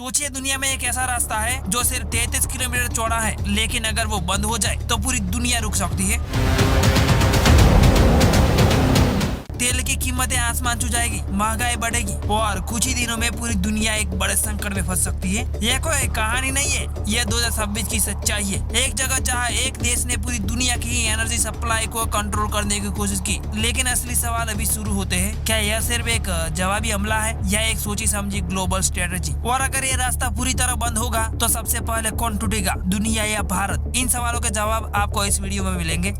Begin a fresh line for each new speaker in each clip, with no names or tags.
सोचिए दुनिया में एक ऐसा रास्ता है जो सिर्फ 33 किलोमीटर चौड़ा है, लेकिन अगर वो बंद हो जाए तो पूरी दुनिया रुक सकती है। तेल की कीमतें आसमान छू जाएगी, महंगाई बढ़ेगी और कुछ ही दिनों में पूरी दुनिया एक बड़े संकट में फंस सकती है। यह कोई कहानी नहीं है, यह 2026 की सच्चाई है। एक जगह जहां एक देश ने पूरी दुनिया की एनर्जी सप्लाई को कंट्रोल करने की कोशिश की, लेकिन असली सवाल अभी शुरू होते हैं। क्या यह सिर्फ एक जवाबी हमला है या एक सोची समझी ग्लोबल स्ट्रेटेजी? और अगर ये रास्ता पूरी तरह बंद होगा तो सबसे पहले कौन टूटेगा, दुनिया या भारत? इन सवालों के जवाब आपको इस वीडियो में मिलेंगे।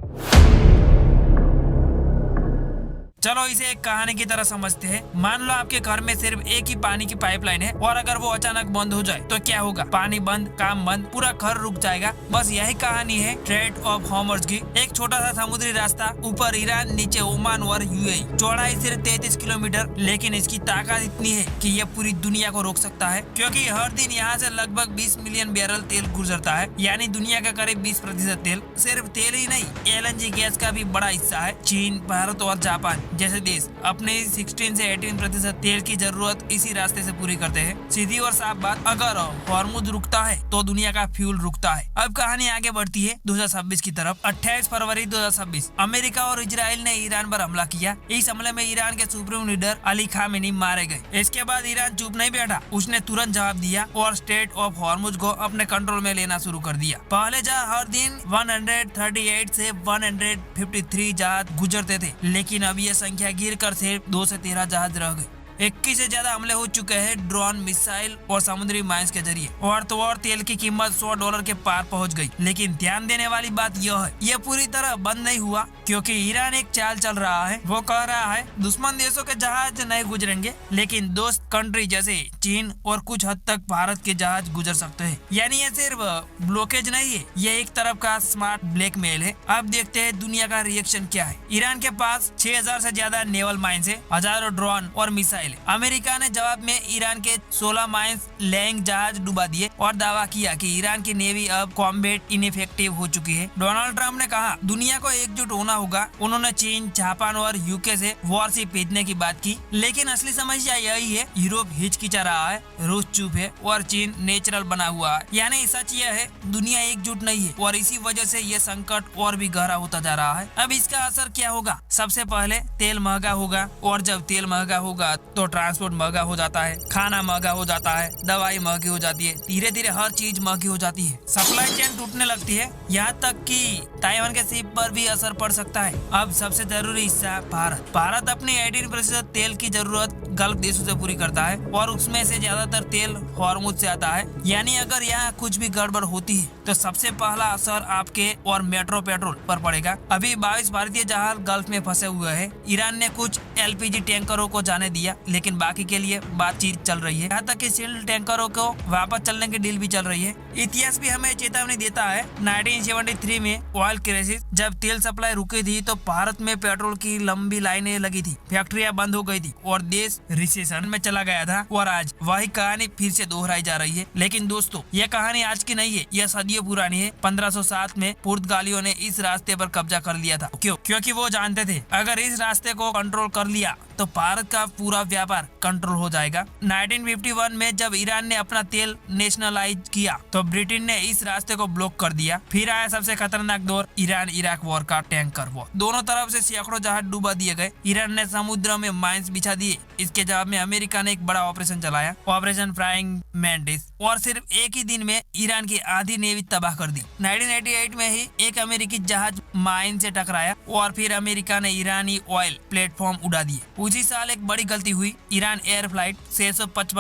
चलो इसे एक कहानी की तरह समझते हैं। मान लो आपके घर में सिर्फ एक ही पानी की पाइपलाइन है और अगर वो अचानक बंद हो जाए तो क्या होगा? पानी बंद, काम बंद, पूरा घर रुक जाएगा। बस यही कहानी है स्ट्रेट ऑफ हॉर्मुज़ की। एक छोटा सा समुद्री रास्ता, ऊपर ईरान, नीचे ओमान और यूएई। चौड़ाई सिर्फ 33 किलोमीटर, लेकिन इसकी ताकत इतनी है कि ये पूरी दुनिया को रोक सकता है, क्योंकि हर दिन यहाँ से लगभग 20 मिलियन बैरल तेल गुजरता है, यानी दुनिया का करीब 20% तेल। सिर्फ तेल ही नहीं, LNG गैस का भी बड़ा हिस्सा है। चीन, भारत और जापान जैसे देश अपने 16 से 18% तेल की जरूरत इसी रास्ते से पूरी करते हैं। सीधी और साफ बात, अगर हॉर्मुज़ रुकता है तो दुनिया का फ्यूल रुकता है। अब कहानी आगे बढ़ती है 2026 की तरफ। 28 फरवरी 2026 अमेरिका और इजराइल ने ईरान पर हमला किया। इस हमले में ईरान के सुप्रीम लीडर अली खामेनी मारे गए। इसके बाद ईरान चुप नहीं बैठा, उसने तुरंत जवाब दिया और स्ट्रेट ऑफ हॉर्मुज़ को अपने कंट्रोल में लेना शुरू कर दिया। पहले जहां हर दिन 138 से 153 जहाज गुजरते थे, लेकिन अब यह संख्या गिरकर सिर्फ 2 से 13 जहाज रह गए। 21 से ज्यादा हमले हो चुके हैं ड्रोन, मिसाइल और समुद्री माइंस के जरिए। और तो और तेल की कीमत $100 के पार पहुंच गई। लेकिन ध्यान देने वाली बात यह है, यह पूरी तरह बंद नहीं हुआ, क्योंकि ईरान एक चाल चल रहा है। वो कह रहा है दुश्मन देशों के जहाज नहीं गुजरेंगे, लेकिन दोस्त कंट्री जैसे चीन और कुछ हद तक भारत के जहाज गुजर सकते हैं। यानी ये सिर्फ ब्लॉकेज नहीं है, ये एक तरफ का स्मार्ट ब्लैकमेल है। अब देखते हैं दुनिया का रिएक्शन क्या है। ईरान के पास 6000 से ज्यादा नेवल माइंस है, हजारों ड्रोन और मिसाइल। अमेरिका ने जवाब में ईरान के 16 माइंस लैंग जहाज डुबा दिए और दावा किया कि ईरान की नेवी अब कॉम्बैट इनइफेक्टिव हो चुकी है। डोनाल्ड ट्रंप ने कहा दुनिया को एकजुट होना होगा। उन्होंने चीन, जापान और यूके से वॉरशिप भेजने की बात की, लेकिन असली समस्या यही है, यूरोप हिचकिचा रहा है, रूस चुप है और चीन नेचुरल बना हुआ है। यानी सच यह है, दुनिया एकजुट नहीं है और इसी वजह से ये संकट और भी गहरा होता जा रहा है। अब इसका असर क्या होगा? सबसे पहले तेल महंगा होगा, और जब तेल महंगा होगा तो ट्रांसपोर्ट महंगा हो जाता है, खाना महंगा हो जाता है, दवाई महंगी हो जाती है, धीरे धीरे हर चीज महंगी हो जाती है। सप्लाई चेन टूटने लगती है, यहाँ तक कि ताइवान के शिप पर भी असर पड़ सकता है। अब सबसे जरूरी हिस्सा भारत अपनी 18% तेल की जरूरत गल्फ देशों से पूरी करता है और उसमें से ज्यादातर तेल हॉर्मुज़ से आता है। यानी अगर यहाँ कुछ भी गड़बड़ होती है तो सबसे पहला असर आपके और मेट्रो पेट्रोल पर पड़ेगा। अभी 22 भारतीय जहाज गल्फ में फंसे हुए हैं। ईरान ने कुछ LPG टैंकरों को जाने दिया, लेकिन बाकी के लिए बातचीत चल रही है। यहाँ तक कि स्टील टैंकरों को वापस चलने की डील भी चल रही है। इतिहास भी हमें चेतावनी देता है। 1973 में ऑयल क्राइसिस, जब तेल सप्लाई रुकी थी तो भारत में पेट्रोल की लंबी लाइनें लगी थी, फैक्ट्रियां बंद हो गई थी और देश रिसेशन में चला गया था। और आज वही कहानी फिर से दोहराई जा रही है। लेकिन दोस्तों, यह कहानी आज की नहीं है, यह सदियों पुरानी है। 1507 में पुर्तगालियों ने इस रास्ते पर कब्जा कर लिया था। क्यों? क्योंकि वो जानते थे अगर इस रास्ते को कंट्रोल कर लिया तो भारत का पूरा व्यापार कंट्रोल हो जाएगा। 1951 में जब ईरान ने अपना तेल नेशनलाइज किया तो ब्रिटेन ने इस रास्ते को ब्लॉक कर दिया। फिर आया सबसे खतरनाक दौर, ईरान इराक वॉर का, टैंकर वॉर। दोनों तरफ से सैकड़ों जहाज डुबा दिए गए। ईरान ने समुद्र में माइंस बिछा दिए। इसके जवाब में अमेरिका ने एक बड़ा ऑपरेशन चलाया, ऑपरेशन फ्लाइंग मैंटिस, और सिर्फ एक ही दिन में ईरान की आधी नेवी तबाह कर दी। 1988 में ही एक अमेरिकी जहाज माइन से टकराया और फिर अमेरिका ने ईरानी ऑयल प्लेटफॉर्म उड़ा दिए। उसी साल एक बड़ी गलती हुई, ईरान एयर फ्लाइट 655